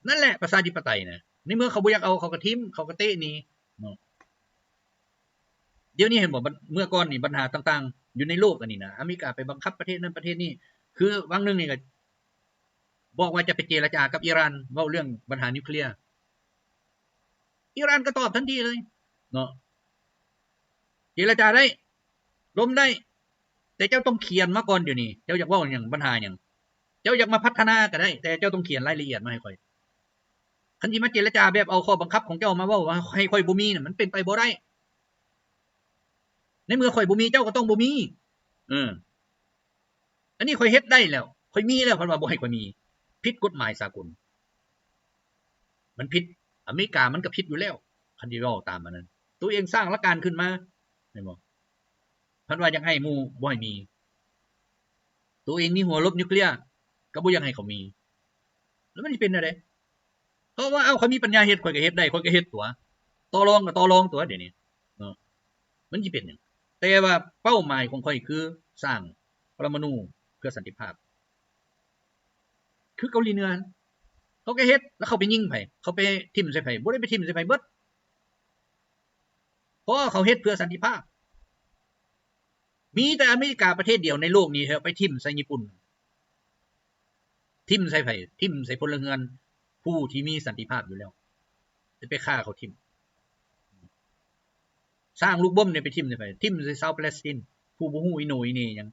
นั่นแหละประชาธิปไตยนะในเมื่อเขาบ่อยากเอาเขาก็ทิ่มเขาก็เตะหนีเนาะเดี๋ยวนี้เห็นบ่เมื่อก่อนนี่ปัญหาต่างๆอยู่ในโลกอันนี้นะอเมริกาไปบังคับประเทศนั้นประเทศนี้คือวังนึงนี่ก็บอกว่าจะไปเจรจากับอิหร่านเว้าเรื่องปัญหานิวเคลียร์อิหร่านก็ตอบทันทีเลยเนาะเจรจาได้ล้มได้แต่เจ้าต้องเขียนมาก่อนเดี๋ยวนี้เจ้าอยากเว้าหยังปัญหาหยังเจ้าอยากมาพัฒนาก็ได้แต่เจ้าต้องเขียนรายละเอียดมาให้ค่อยคันสิมาเจรจาแบบเอาข้อบังคับของเจ้ามาเว้าว่าให้ค่อยบ่มีน่ะมันเป็นไปบ่ได้ในเมื่อข่อยบ่มีเจ้าก็ต้องบ่มีอันนี้ข่อยเฮ็ดได้แล้วข่อยมีแล้วเพิ่นว่าบ่ให้ข่อยมีผิดกฎหมายสากลมันผิดอเมริกามันก็ผิดอยู่แล้วคันสิเว้าตามอันนั้นตัวเองสร้างหลักการขึ้นมาแม่นบ่เพิ่นว่าอยากให้หมู่บ่ให้มีตัวเองมีหัวลบนิวเคลียร์ก็บ่อยากให้เขามีแล้วมันสิเป็นจังได๋เพราะว่าเขามีปัญญาเฮ็ดข่อยก็เฮ็ดได้ข่อยก็เฮ็ดตัวต่อรองก็ต่อรองตัวเดี๋ยวนี้เนาะมันสิเป็นหยังแต่ว่าเป้าหมายของข่อยคือสร้างปรมาณูเพื่อสันติภาพคือเกาหลีเหนือเขาก็เฮ็ดแล้วเขาไปยิงไผเขาไปทิ่มใส่ไผบ่ได้ไปทิ่มใส่ไผเบิดเพราะเขาเฮ็ดเพื่อสันติภาพมีแต่อเมริกาประเทศเดียวในโลกนี้ไปทิ่มใส่ญี่ปุ่นทิ่มใส่ไผทิ่มใส่พลเรือนผู้ที่มีสันติภาพอยู่แล้วจะไปฆ่าเขาทิ่มสร้างลูกบ่มเนี่ยไปทิ่มใส่ไผทิ่มใส่ชาวปาเลสไตน์ผู้บ่ฮู้อีโหนอีนี่หยัง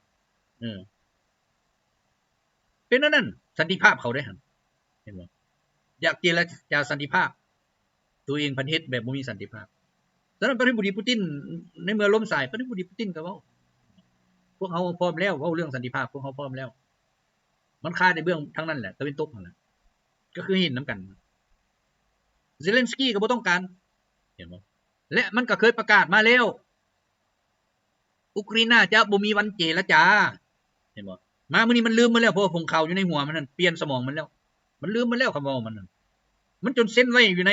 เป็นนั่นสันติภาพเขาได้หั่นเห็นบ่อยากเจรจาสันติภาพตัวเองพันเฮ็ดแบบบ่มีสันติภาพฉะนั้นประธานาธิบดีปูตินในเมื่อล้มสายประธานาธิบดีปูตินก็เว้าพวกเฮาพร้อมแล้วเว้าเรื่องสันติภาพพวกเฮาพร้อมแล้วมันคาในเบื้องทั้งนั้นแหละตะวันตกนั่นแหละก็คือเห็นนํกันเซเลนสกี้ก็บ่ต้องการเห็นบ่และมันก็เคยประกาศมาแล้วอุกราอินาจะบ่มีวันเจรจาเห็นบ่มามื้อนี้มันลืมมาแล้วเพราะว่าผงขาวอยู่ในหัวมันนั่นเปลี่ยนสมองมันแล้วมันลืมมาแล้วคำเว้ามันนั่นมันจนเซ็นไว้อยู่ใน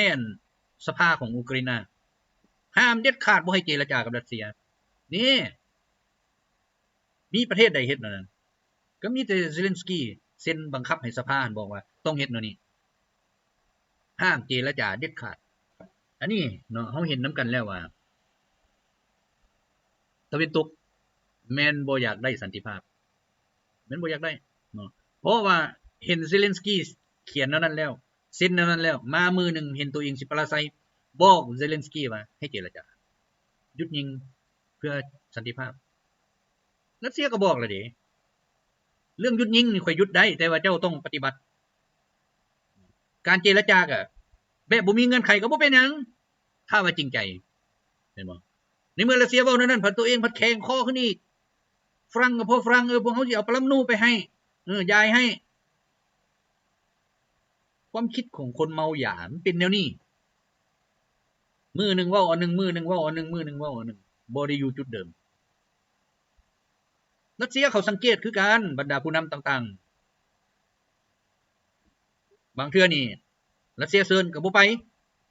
สภาของอุกราอินาห้ามเด็ดขาดบ่ให้เจรจากับรัสเซียนี่มีประเทศใดเฮ็ดนั่นก็มีแต่เซเลนสกี้เซ็นบังคับให้สภาบอกว่าต้องเฮ็ดแนวนี้ห้ามเจรจาเด็ดขาดอันนี้เนาะเฮาเห็นนํกันแล้วว่าตะวันตกแม่นบ่อยากได้สันติภาพแม่นบ่อยากได้เนาะเพราะว่าเห็นเซเลนสกี้เขียนนั้นแล้วเซ็นนั้นแล้วมามือนึงเห็นตัวเองสิปราศัยบอกเซเลนสกี้ว่าให้เจรจาหยุดยิงเพื่อสันติภาพรัสเซียก็บอกแล้วเด้เรื่องหยุดยิงนี่ค่อยหยุดได้แต่ว่าเจ้าต้องปฏิบัติการเจรจาก็แบบบ่มีเงื่อนไขก็บ่เป็นหยังถ้าว่าจริงใจเห็นบ่ในเมื่อรัสเซียเว้านั้นพัดตัวเองพัดแข็งคอขึ้นอีกฝรั่งก็พอฝรั่งพวกเฮาสิเอาปรมาณูไปให้ยายให้ความคิดของคนเมาหยามันเป็นแนวนี้มือนึงเว้าอันนึงมือนึงเว้าอันนึงมือนึงเว้าอันนึงบ่ได้อยู่จุดเดิมรัสเซียเขาสังเกตคือกันบรรดาผู้นำต่างๆบางเทื่อนี่รัสเซียเชิญก็บ่ไป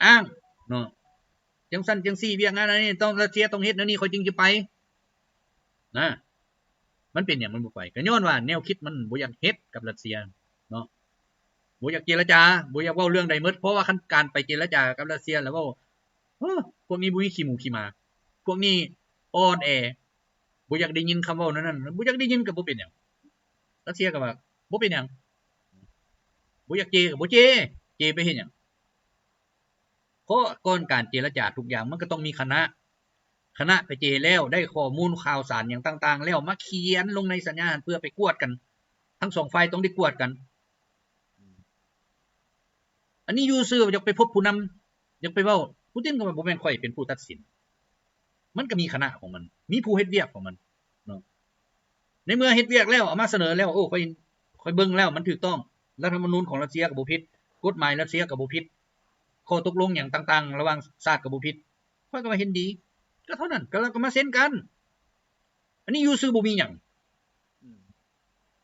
อ้างเนาะจังซั่นจังซี่เวียกงานอันนี้ต้องรัสเซียต้องเฮ็ดแนวนี้ค่อยจึงจะไปนะมันเป็นหยังมันบ่ไปก็ย้อนว่าแนวคิดมันบ่อยากเฮ็ดกับรัสเซียเนาะบ่อยากเจรจาบ่อยากเว้าเรื่องใดหมดเพราะว่าคันการไปเจรจากับรัสเซียแล้วเว้าพวกนี้บ่มีขี้หมูขี้หมาพวกนี้อ่อนแอบ่อยากได้ยินคำเว้านั้นบ่อยากได้ยินก็บ่เป็นหยังรัสเซียก็ว่าบ่เป็นหยังบ่อยากเจก็บ่เจไปเฮ็ดหยังเพราะก่อนการเจรจาทุกอย่างมันก็ต้องมีคณะไปเจแล้วได้ข้อมูลข่าวสารหยังต่างๆแล้วมาเขียนลงในสัญญาเพื่อไปกวดกันทั้งสองฝ่ายต้องได้กวดกันอันนี้อยู่ซื่ออยากไปพบผู้นำอยากไปเว้าปูตินก็บ่แม่นค่อยเป็นผู้ตัดสินมันก็มีคณะของมันมีผู้เฮ็ดเวียกของมันเนาะ ในเมื่อเฮ็ดเวียกแล้วเอามาเสนอแล้วโอ้ค่อยเบิ่งแล้วมันถูกต้องรัฐธรรมนูญของรัสเซียก็บ่ผิดกฎหมายรัสเซียก็บ่ผิดข้อตกลงหยังต่างๆระหว่างชาติก็บ่ผิดค่อยก็มาเห็นดีก็เท่านั้นก็แล้วก็มาเซ็นกันอันนี้อยู่ซื่อบ่มีหยัง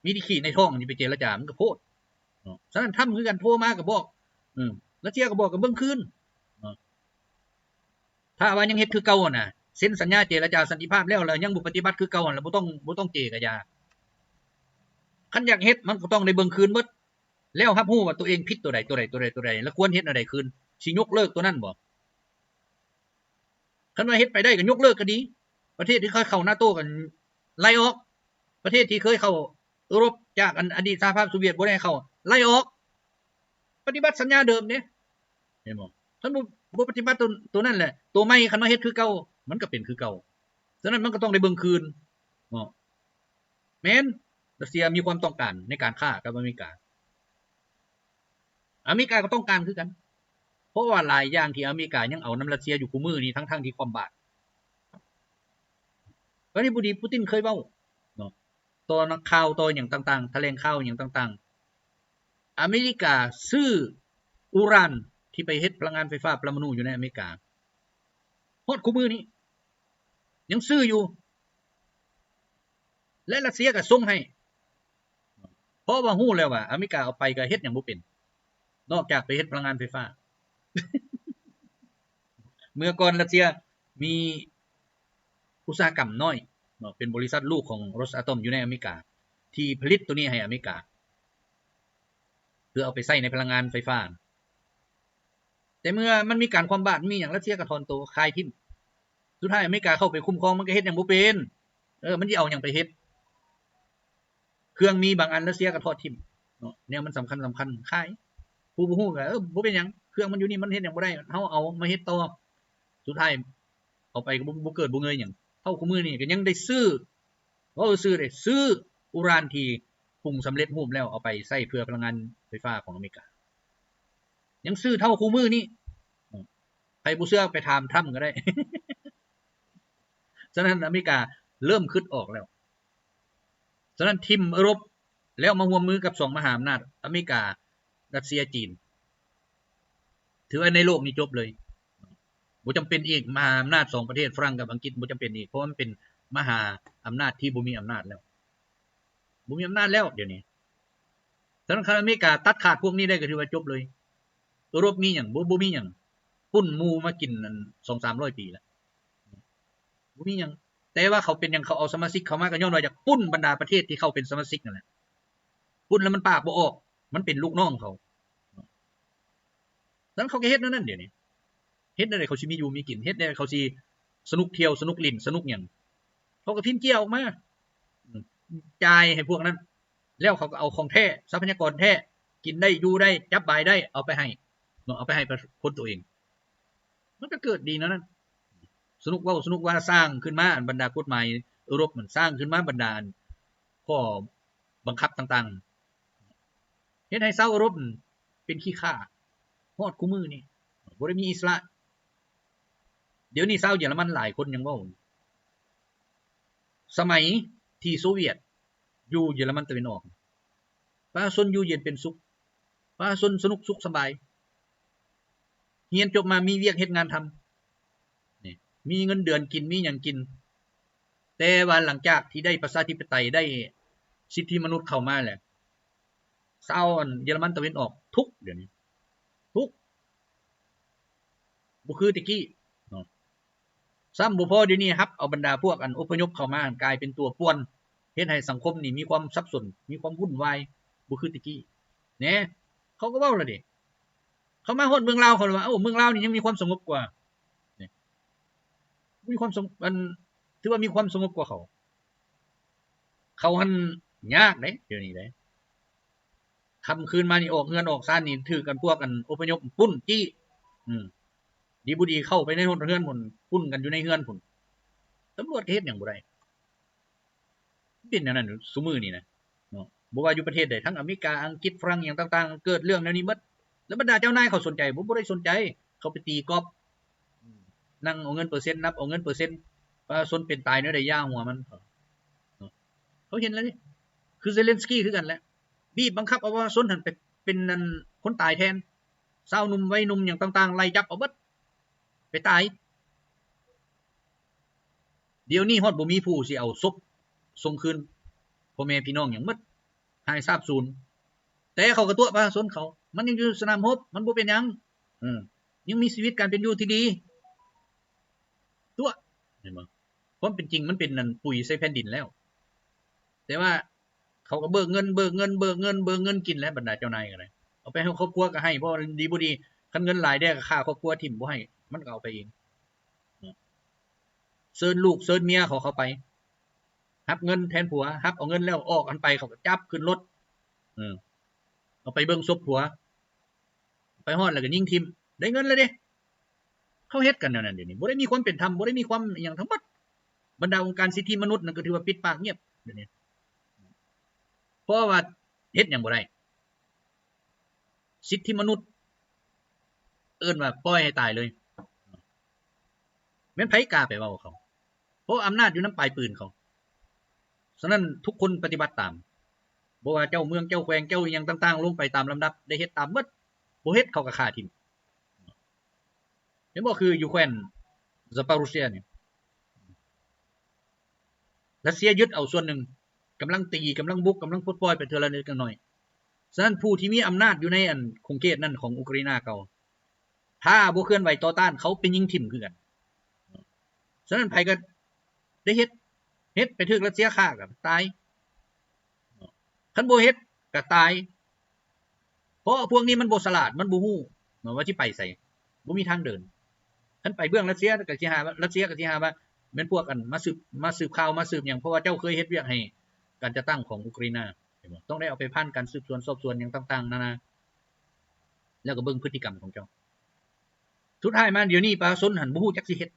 มีที่ขี้ในท้องนี่ไปเจรจามันก็โพดฉะนั้นทำคือกันโทรมาก็บอกรัสเซียก็บอกก็เบิ่งคืนถ้าว่ายังเฮ็ดคือเก่าน่ะเซ็นสัญญาเจรจาสันติภาพแล้วยังบ่ปฏิบัติคือเก่าแล้วบ่ต้องเจรจาคันอยากเฮ็ดมันก็ต้องได้เบิ่งคืนเบิดแล้วรับรู้ว่าตัวเองผิดตัวใดแล้วควรเฮ็ดอันใดคืนสิยกเลิกตัวนั้นบ่คันว่าเฮ็ดไปได้ก็ยกเลิกก็ดีประเทศที่เคยเข้า NATO กันไล่ออกประเทศที่เคยเข้ายุโรปจากอดีตสหภาพโซเวียตบ่ได้เข้าไล่ออกปฏิบัติสัญญาเดิมเด้เห็นบ่ท่านบ่ปฏิบัติตัวนั้นแหละตัวใหม่คันว่าเฮ็ดคือเก่ามันก็เป็นคือเก่าฉะนั้นมันก็ต้องได้เบิ่งคืนแม่นรัสเซียมีความต้องการในการฆ่ากับอเมริกาก็ต้องการคือกันเพราะว่าหลายอย่างที่อเมริกายังเอานำรัสเซียอยู่คู่มือนี้ทั้งที่ความบาดก็ที่ปูตินเคยเว้าเนาะตอนนักข่าวตอนอย่างต่างๆแถลงข่าวอย่างต่างๆอเมริกาซื้ออุรานที่ไปเฮ็ดพลังงานไฟฟ้าปรมาณูอยู่ในอเมริกาฮอดคู่มือนี้ยังซื้ออยู่และรัสเซียก็ส่งให้เพราะว่าฮู้แล้วว่าอเมริกาเอาไปก็เฮ็ดหยังบ่เป็นนอกจากไปเฮ็ดพลังงานไฟฟ้า เมื่อก่อนรัสเซียมีอุตสาหกรรมน้อยเป็นบริษัทลูกของรอสอะตอมอยู่ในอเมริกาที่ผลิตตัวนี้ให้อเมริกาเพื่อเอาไปใช้ในพลังงานไฟฟ้าแต่เมื่อมันมีการความบาดมีหยังรัสเซียก็ถอนตัวคายทิ่มสุดท้ายอเมริกาเข้าไปคุ้มครองมันก็เฮ็ดหยังบ่เป็นมันสิเอาหยังไปเฮ็ดเครื่องมีบางอันรัสเซียก็ทอดทิ่มเนาะแนวมันสำคัญขายผู้บ่ฮู้ก็บ่เป็นหยังเครื่องมันอยู่นี่มันเฮ็ดหยังบ่ได้เฮาเอามาเฮ็ดต่อสุดท้ายเอาไปก็บ่เกิดบ่เงยหยังเท่าคู่มือนี่ก็ยังได้ซื้ออุรานที่ปรุงสำเร็จรูปแล้วเอาไปใช้เพื่อพลังงานไฟฟ้าของอเมริกายังซื้อเท่าคู่มือนี่ใครบ่เชื่อไปถามทรัมป์ก็ได้ ฉะนั้นอเมริกาเริ่มคิดออกแล้วฉะนั้นทิมยุโรปแล้วมาร่วมมือกับ2มหาอำนาจอเมริการัสเซียจีนถือว่าในโลกนี้จบเลยบ่จำเป็นอีกมหาอำนาจ2ประเทศฝรั่งกับอังกฤษบ่จำเป็นอีกเพราะมันเป็นมหาอำนาจที่บ่มีอำนาจแล้วเดี๋ยวนี้ฉะนั้นอเมริกาตัดขาดพวกนี้ได้ก็ถือว่าจบเลยยุโรปมีหยังบ่มีหยังปุ้นหมู่มากินนั่น 2-300 ปีแล้วบ่มีหยังแต่ว่าเขาเป็นหยังเขาเอาสมาชิกเข้ามาก็ย้อนว่าอยากปุ้นบรรดาประเทศที่เข้าเป็นสมาชิกนั่นแหละปุ้นแล้วมันปากบ่ออกมันเป็นลูกน้องเขาฉะนั้นเขาก็เฮ็ดนั่นเดี๋ยวนี้เฮ็ดได้เขาสิมีอยู่มีกินเฮ็ดได้เขาสิสนุกเที่ยวสนุกลิ้นสนุกหยังเขาก็พิมพ์เกี่ยวออกมาจ่ายให้พวกนั้นแล้วเขาก็เอาของแท้ทรัพยากรแท้กินได้อยู่ได้จับบายได้เอาไปให้คนตัวเองมันก็เกิดดีนั่นสนุกว่าสร้างขึ้นมาบรรดากฎหมายยุโรปมันสร้างขึ้นมาบรรดาข้อบังคับต่างๆเฮ็ดให้ชาวยุโรปเป็นขี้ข้าฮอดคู่มือนี่บ่ได้มีอิสระเดี๋ยวนี้ชาวเยอรมันหลายคนยังเว้าสมัยที่โซเวียตอยู่เยอรมันตะวันออกประชาชนอยู่เย็นเป็นสุขประชาชนสนุกสุขสบายเรียนจบมามีเวียกเฮ็ดงานทำนี่มีเงินเดือนกินมีหยังกินแต่ว่าหลังจากที่ได้ประชาธิปไตยได้สิทธิมนุษย์เข้ามาแล้วชาวเยอรมันตะวันออกทุกเดี๋ยวนี้ทุกบ่คือตะกี้เนาะซ้ำบ่พอเดี๋ยวนี้ครับเอาบรรดาพวกอพยพเข้ามากลายเป็นตัวป่วนเฮ็ดให้สังคมนี่มีความสับสนมีความวุ่นวายบ่คือตะกี้แหน่เขาก็เว้าแล้วดิเขามาฮอดเมืองลาวเขาว่าเมืองลาวนี่ยังมีความสงบกว่านี่มีความมันถือว่ามีความสงบกว่าเขาหั่นยากเด้เดี๋ยวนี้เด้ค่ำคืนมานี่ออกเฮือนออกซ่านนี่ถือกันพวกอพยพปุ้นจี้ดีบ่ดีเข้าไปในเฮือนพุ่นปุ้นกันอยู่ในเฮือนพุ่นตำรวจก็เฮ็ดหยังบ่ได้เป็นอย่างนั้นซุมื้อนี้นะเนาะบ่ว่าอยู่ประเทศใดทั้งอเมริกาอังกฤษฝรั่งหยังต่างๆเกิดเรื่องแนวนี้หมดแล้วบรรดาเจ้านายเขาสนใจบ่ได้สนใจเขาไปตีกอล์ฟนั่งเอาเงินเปอร์เซ็นต์นับเอาเงินเปอร์เซ็นต์ประชาชนเป็นตายเนื้อได้ย่าหัวมัน เขาเห็นแล้วนี่คือเซเลนสกี้คือกันแหละบีบบังคับเอาว่าซนหันไปเป็นนั่นคนตายแทนสาวหนุ่มวัยหนุ่มอย่างต่างๆไล่จับเอาเบิดไปตายเดี๋ยวนี้ฮอดบ่มีผู้สิเอาศพส่งคืนพ่อแม่พี่น้องหยังหมดหายสาบสูญแต่เขาก็ตัวว่าซนเขามันยังอยู่สนามรบมันบ่เป็นหยังยังมีชีวิตการเป็นอยู่ที่ดีตัวเห็นบ่ความเป็นจริงมันเป็นนั่นปุ๋ยใส่แผ่นดินแล้วแต่ว่าเขาก็เบิกเงินกินแล้วบรรดาเจ้านายก็ได้เอาไปให้ครอบครัวก็ให้บ่ดีบ่ดีคันเงินหลายได้ก็ค่าครอบครัวทิ่มบ่ให้มันก็เอาไปเองเชิญลูกเชิญเมียเขาเข้าไปรับเงินแทนผัวรับเอาเงินแล้วออกกันไปเขาก็จับขึ้นรถเอาไปเบิ่งศพผัวไปฮอดแล้วก็ยิงทิ่มได้เงินแล้วเด้เขาเฮ็ดกันแนวนั้นเดี๋ยวนี้บ่ได้มีความเป็นธรรมบ่ได้มีความหยังทั้งหมดบรรดาองค์การสิทธิมนุษย์นั่นก็ถือว่าปิดปากเงียบเดี๋ยวนี้เพราะว่าเฮ็ดหยังบ่ได้สิทธิมนุษย์เอิ้นว่าปล่อยให้ตายเลยแม่นไผกล้าไปเว้าเขาเพราะอำนาจอยู่นำปลายปืนเขาฉะนั้นทุกคนปฏิบัติตามบ่ว่าเจ้าเมืองเจ้าแขวงเจ้าหยังต่างๆลงไปตามลำดับได้เฮ็ดตามหมดบ่เฮ็ดเขาก็ฆ่าทิ่มเห็นบ่คืออยู่แคว้นซาปารุเซียนี่รัสเซียยึดเอาส่วนหนึ่งกำลังตีกำลังบุกกำลังปลดปล่อยไปเทื่อละนิดกันหน่อยฉะนั้นผู้ที่มีอำนาจอยู่ในอันคงเขตนั่นของอุกราเก่าถ้าบ่เคลื่อนไหวต่อต้านเขาเป็นยิงทิ่มคือกันฉะนั้นไผก็ได้เฮ็ดไปถึกรัสเซียฆ่าก็ตายคันบ่เฮ็ดก็ตายเพราะพวกนี้มันบ่ฉลาดมันบ่ฮู้ว่าสิไปไสบ่มีทางเดินคันไปเบื้องรัสเซียก็สิหารัสเซียก็สิหาว่าแม่นพวกอันมาสืบข่าวมาสืบหยังเพราะว่าเจ้าเคยเฮ็ดเวียกให้การจะตั้งของอุกราอีเห็นบ่ต้องได้เอาไปผ่านการสืบสวนสอบสวนหยังต่างๆนานาแล้วก็เบิ่งพฤติกรรมของเจ้าสุดท้ายมาเดี๋ยวนี้ประชาชนหันบ่ฮู้จักสิเฮ็ด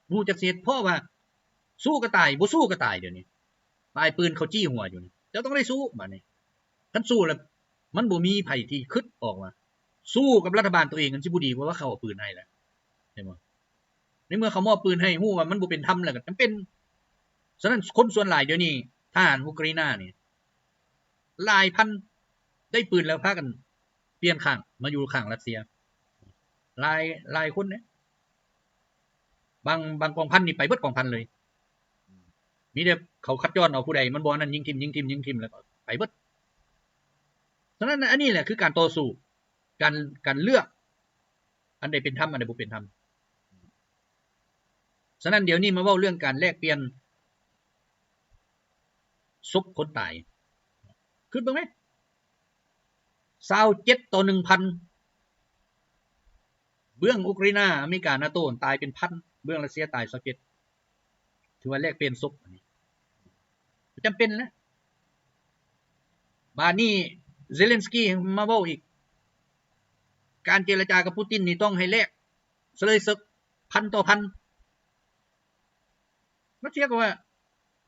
บ่ฮู้จักสิเฮ็ดเพราะว่าสู้ก็ตายบ่สู้ก็ตายเดี๋ยวนี้ปลายปืนเขาจี้หัวอยู่นี่เจ้าต้องได้สู้บัดนี้คันสู้แล้วมันบ่มีไผที่คิดออกว่าสู้กับรัฐบาลตัวเองมันสิบ่ดีกว่าเขาเอาปืนให้แหละเห็นบ่ในเมื่อเขามอบปืนให้ฮู้ว่ามันบ่เป็นธรรมแล้วก็จำเป็นฉะนั้นคนส่วนหลายเดี๋ยวนี้ทหารอุกราอีนี่หลายพันได้ปืนแล้วพากันเปลี่ยนข้างมาอยู่ข้างรัสเซียหลายคนเนี่ยบางกองพันนี่ไปเบิดกองพันเลยมีแต่เขาคัดย้อนเอาผู้ใดมันบ่นั้นยิงทิ่มแล้วไปเบิดฉะนั้นอันนี้แหละคือการต่อสู้การเลือกอันใดเป็นธรรมอันใดบ่เป็นธรรมฉะนั้นเดี๋ยวนี้มาเว้าเรื่องการแลกเปลี่ยนศพคนตายคิดเบิ่งมั้ย27ต่อ 1,000 เบื้องอุกราอีอเมริกา NATO ตายเป็นพันเบื้องรัสเซียตาย27ถือว่าแลกเปลี่ยนศพอันนี้จำเป็นแล้วบาดนี้เซเลนสกี้มาเว้าอีกการเจรจากับปูตินนี่ต้องให้แลกซะเลยสัก1,000 ต่อ 1,000รัสเซียก็ว่า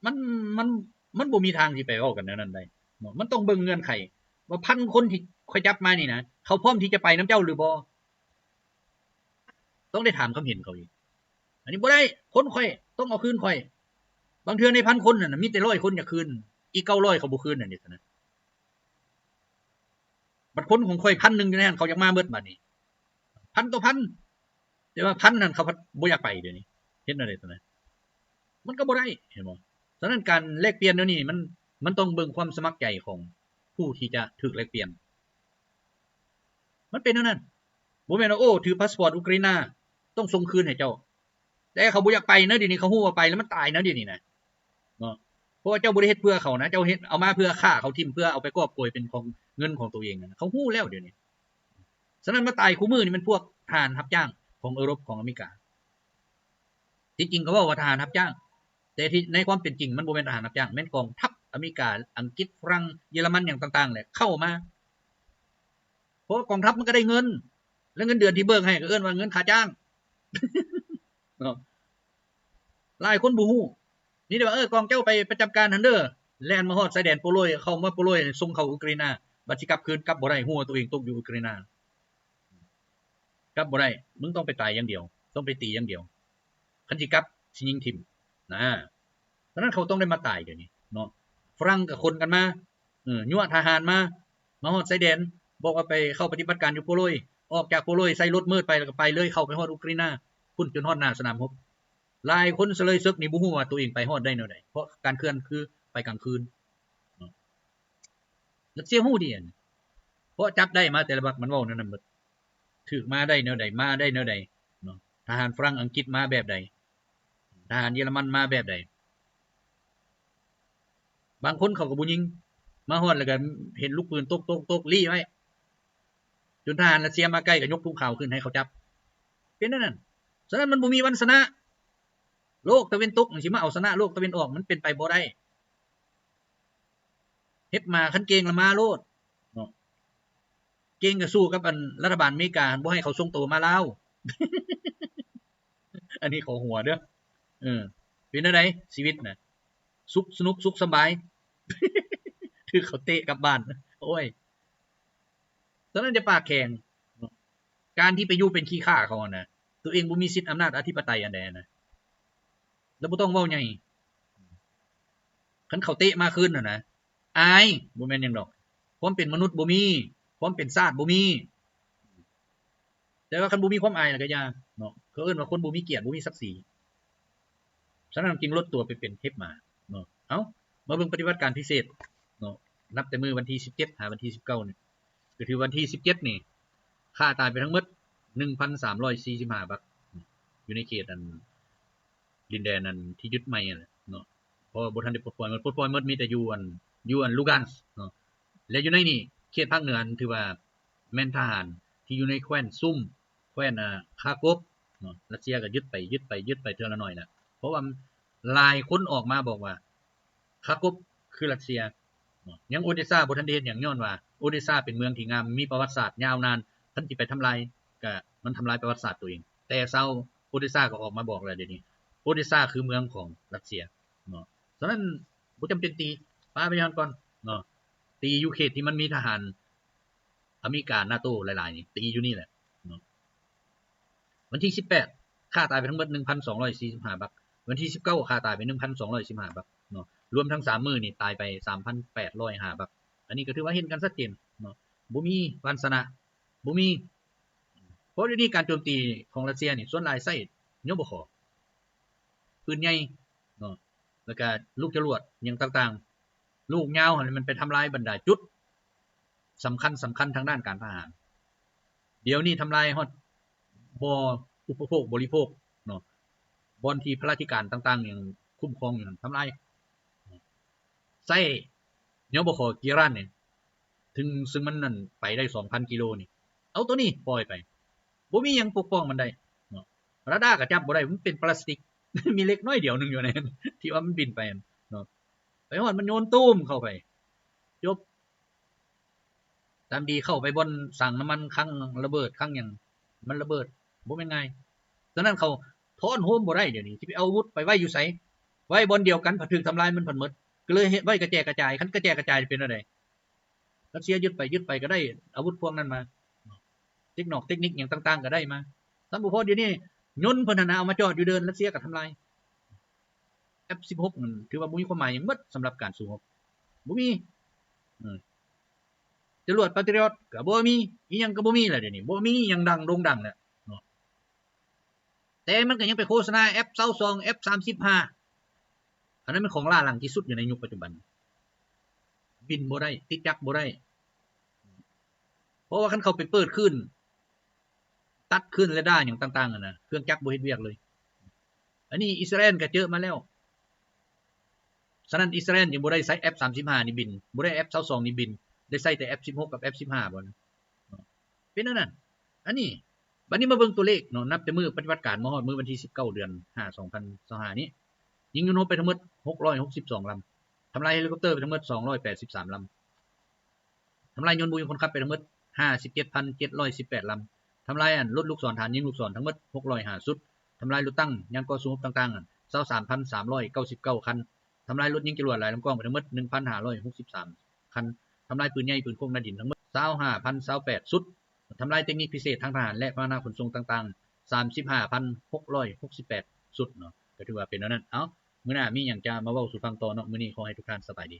มันบ่มีทางสิไปเว้ากันแนวนั้นได้มันต้องเบิ่งเงื่อนไขว่า1,000 คนที่ค่อยจับมานี่นะเขาพร้อมที่จะไปนํเจ้าหรือบ่ต้องได้ถามความเห็นเขาอีกอันนี้บ่ได้คนค่อยต้องเอาคืนค่อยบางเทื่อใน1,000 คนน่ะมีแต่100 คนอยากคืนอีก900เขาบ่คืนนั่นนี่ซะนะบัดคนของค่อย 1,000 นึงอยู่ในนั้นเขาอยากมาเบิดบัดนี้1,000 ต่อ 1,000แต่ว่า1,000นั่นเขาบ่อยากไปเดี๋ยวนี้เฮ็ดแนวใดซะนะมันก็บ่ได้เห็นบ่ฉะนั้นการแลกเปลี่ยนเดี๋ยวนี้มันต้องเบิ่งความสมัครใจของผู้ที่จะถูกแลกเปลี่ยนมันเป็นแนวนั้นบ่แม่นว่าโอ้ถือพาสปอร์ตอุกราอีต้องส่งคืนให้เจ้าแต่เขาบ่อยากไปนะเดี๋ยวนี้เขาฮู้ว่าไปแล้วมันตายนะเดี๋ยวนี้นะเนาะเพราะว่าเจ้าบ่ได้เฮ็ดเพื่อเขานะเจ้าเฮ็ดเอามาเพื่อฆ่าเขาทิ่มเพื่อเอาไปกอบโกยเป็นของเงินของตัวเองนะเขาฮู้แล้วเดี๋ยวนี้ฉะนั้นมาตายคู่มือนี่มันพวกทหารรับจ้างของยุโรปของอเมริกาที่จริงก็ว่าทหารรับจ้างแต่ที่ในความเป็นจริงมันบ่แม่นทหารรับจ้างแม่นกองทัพอเมริกาอังกฤษฝรั่งเยอรมันหยังต่างๆแหละเข้ามาเพราะกองทัพมันก็ได้เงินแล้วเงินเดือนที่เบิกให้ก็เอิ้นว่าเงินค่าจ้างหลายคนบ่ฮู้นี่ได้ว่ากองเจ้าไปประจำการหั่นเด้อแล่นมาฮอดชายแดนโปโลยเข้ามาโปโลยส่งเข้าอุกราอีบัดสิกลับคืนกลับบ่ได้ฮู้ว่าตัวเองตกอยู่อุกราอีกลับบ่ได้มึงต้องไปตายอย่างเดียวต้องไปตีอย่างเดียวคันสิกลับสิยิงทิ่มนะ ฉะนั้นเขาต้องได้มาตายเดี๋ยวนี้เนาะฝรั่งกับคนกันมายั่วทหารมาฮอดชายแดนบอกว่าไปเข้าปฏิบัติการอยู่โปโลยออกจากโปโลยใส่รถมืดไปแล้วก็ไปเลยเข้าไปฮอดอุกราอินาพุ่นจนฮอดหน้าสนามรบหลายคนเสลยซึกนี่บ่ฮู้ว่าตัวเองไปฮอดได้แนวใดเพราะการเคลื่อนคือไปกลางคืนแล้วเสียฮู้ดิเพราะจับได้มาแต่ละบักมันเว้านั่นน่ะหมดถูกมาได้แนวใดมาได้แนวใดเนาะทหารฝรั่งอังกฤษมาแบบใดทหารเยอรมันมาแบบใดบางคนเขาก็บ่ยิงมาฮอดแล้วก็เห็นลูกปืนตกลี่ไว้จนทหารรัสเซียมาใกล้ก็ยกธงขาวขึ้นให้เขาจับเป็นนั่นน่ะฉะนั้นมันบ่มีวันชนะโลกตะวันตกสิมาเอาชนะโลกตะวันออกมันเป็นไปบ่ได้เฮ็ดมาคันเก่งละมาโลดเนาะเก่งก็สู้กับอันรัฐบาลอเมริกาบ่ให้เขาส่งตัวมาลาว อันนี้ขอหัวเด้อเป็นจังได๋ชีวิตน่ะสุขสนุกสุขสบาย ถือเขาเตะกลับบ้านโอ้ยฉะนั้นจะปากแข็งการที่ไปอยู่เป็นขี้ข้าเขาน่ะตัวเองบ่มีสิทธิ์อำนาจอธิปไตยอันใดนะแล้วบ่ต้องเว้าใหญ่คันเขาเตะมาคืนน่ะนะอายบ่แม่นหยังดอกความเป็นมนุษย์บ่มีความเป็นชาติบ่มีแต่ว่าคันบ่มีความอายน่ะก็อย่าเนาะเขาเอิ้นว่าคนบ่มีเกียรติบ่มีศักดิ์ศรีฉะนั้นจึงลดตัวไปเป็นเทพหมาเนาะเอ้ามาเบิ่งปฏิบัติการพิเศษเนาะนับแต่มื้อวันที่17หาวันที่19นี่ก็ถือวันที่17นี่ฆ่าตายไปทั้งหมด 1,345 บักอยู่ในเขตอันดินแดนอันที่ยึดใหม่นั่นแหละเนาะเพราะบ่ทันได้ปลดปล่อยหมดมีแต่อยู่อันลูกานส์เนาะและอยู่ในนี่เขตภาคเหนือถือว่าแม่นทหารที่อยู่ในแคว้นซุ่มแคว้นคาโกฟเนาะรัสเซียก็ยึดไปเทื่อละหน่อยน่ะเพราะว่าหลายคนออกมาบอกว่าคาโกฟคือรัสเซียเนาะยังโอเดซ่าบ่ทันได้เฮ็ดหยังย้อนว่าโอเดซ่าเป็นเมืองที่งามมีประวัติศาสตร์ยาวนานท่านสิไปทำลายก็มันทำลายประวัติศาสตร์ตัวเองแต่เซาโอเดซ่าก็ออกมาบอกแล้วเดี๋ยวนี้โอเดซ่าคือเมืองของรัสเซียเนาะฉะนั้นบ่จำเป็นตีป้าไปย้อนก่อนเนาะตีอยู่เขตที่มันมีทหารอเมริกา NATO หลายๆนี่ตีอยู่นี่แหละเนาะวันที่18ฆ่าตายไปทั้งหมด 1,245 บักวันที่19ฆ่าตายไป 1,215 บักเนาะรวมทั้ง3มื้อนี่ตายไป 3,805 บักอันนี้ก็ถือว่าเห็นกันชัดเจนเนาะบ่มีวันชนะบ่มีเพราะเดี๋ยวนี้การโจมตีของรัสเซียนี่ส่วนหลายใช้ยบคปืนใหญ่เนาะแล้วก็ลูกจรวดหยังต่างๆลูกยาวหั่นมันไปทำลายบรรดาจุดสำคัญทางด้านการทหารเดี๋ยวนี้ทำลายฮอดบ่อุปโภคบริโภคเนาะบ่อนที่พระราชการต่างๆอย่างคุ้มครองอยู่นั่นทำลายใช้ยบคกีรันนี่ถึงซึ่งมันนั่นไปได้ 2,000 กิโลนี่เอาตัวนี้ปล่อยไปบ่มีหยังปกป้องมันได้เนาะราดาร์ก็จับบ่ได้มันเป็นพลาสติก มีเล็กน้อยเดียวนึงอยู่ในนั้นที่ว่ามันบินไปเนาะไปฮอดมันโยนตุ้มเข้าไปจบตามดีเข้าไปบนสั่งน้ำมันครั้งระเบิดครั้งหยังมันระเบิดบ่แม่นง่ายฉะนั้นเขาถอนโฮมบ่ได้เดี๋ยวนี้สิไปเอาอาวุธไปไว้อยู่ไสไว้บนเดียวกันพอถึกทำลายมันพันหมดก็เลยเฮ็ดไว้กระแจกระจายคันกระแจกระจายเป็นจังได๋รัสเซียยึดไปก็ได้อาวุธพวกนั้นมาเทคนิคหยังต่างๆก็ได้มาซั่นบ่พอเดี๋ยวนี้ยนต์เพิ่นน่ะเอามาจอดอยู่เดินรัสเซียก็ทำลาย F16 มันถือว่าบ่มีความหมายหยังหมดสำหรับการสู้รบบ่มีจรวดปาตริออตก็บ่มีอีหยังก็บ่มีแล้วเดี๋ยวนี้บ่มีหยังดังโด่งดังแล้วเนาะแต่มันก็ยังไปโฆษณา F22 F35 อันนั้นมันของล้าหลังที่สุดอยู่ในยุคปัจจุบันบินบ่ได้ติดจักรบ่ได้เพราะว่าคันเขาไปเปิดขึ้นตัดขึ้นเรดาร์หยังต่างๆน่ะเครื่องจักรบ่เฮ็ดเวียกเลยอันนี้อิสราเอลก็เจอมาแล้วฉะนั้นอิสราเอลยังบ่ได้ใช้ F35 นี่บินบ่ได้ F22 นี่บินได้ใช้แต่ F16 กับ F15 บ่เป็นนั่นอันนี้บัดนี้มาเบิ่งตัวเลขเนาะนับแต่มื้อปฏิบัติการมาฮอดมื้อวันที่19เดือน5 2025นี้ยิงยูโนไปทั้งหมด662ลำทำลายเฮลิคอปเตอร์ไปทั้งหมด283ลำทำลายยนต์บุยคนขับไปทั้งหมด 57,718 ลำทำลายรถลูกศรฐานยิงลูกศรทั้งหมด605ชุดทำลายรถตั้งยานก่อสู้รบต่างๆ23,399 คันทำลายรถยิงจรวดหลายลำกล้องไปทั้งหมด 1,563 คันทำลายปืนใหญ่ปืนโคงหน้าดินทั้งหมด 25,028 ชุดทำลายเทคนิคพิเศษทางทหารและพาหนะขนส่งต่างๆ 35,668 ชุดเนาะก็ถือว่าเป็นนั้นเอ้า มื้อหน้ามีหยังจะมาเว้าสู่ฟังต่อเนาะมื้อนี้ขอให้ทุกท่านสบายดี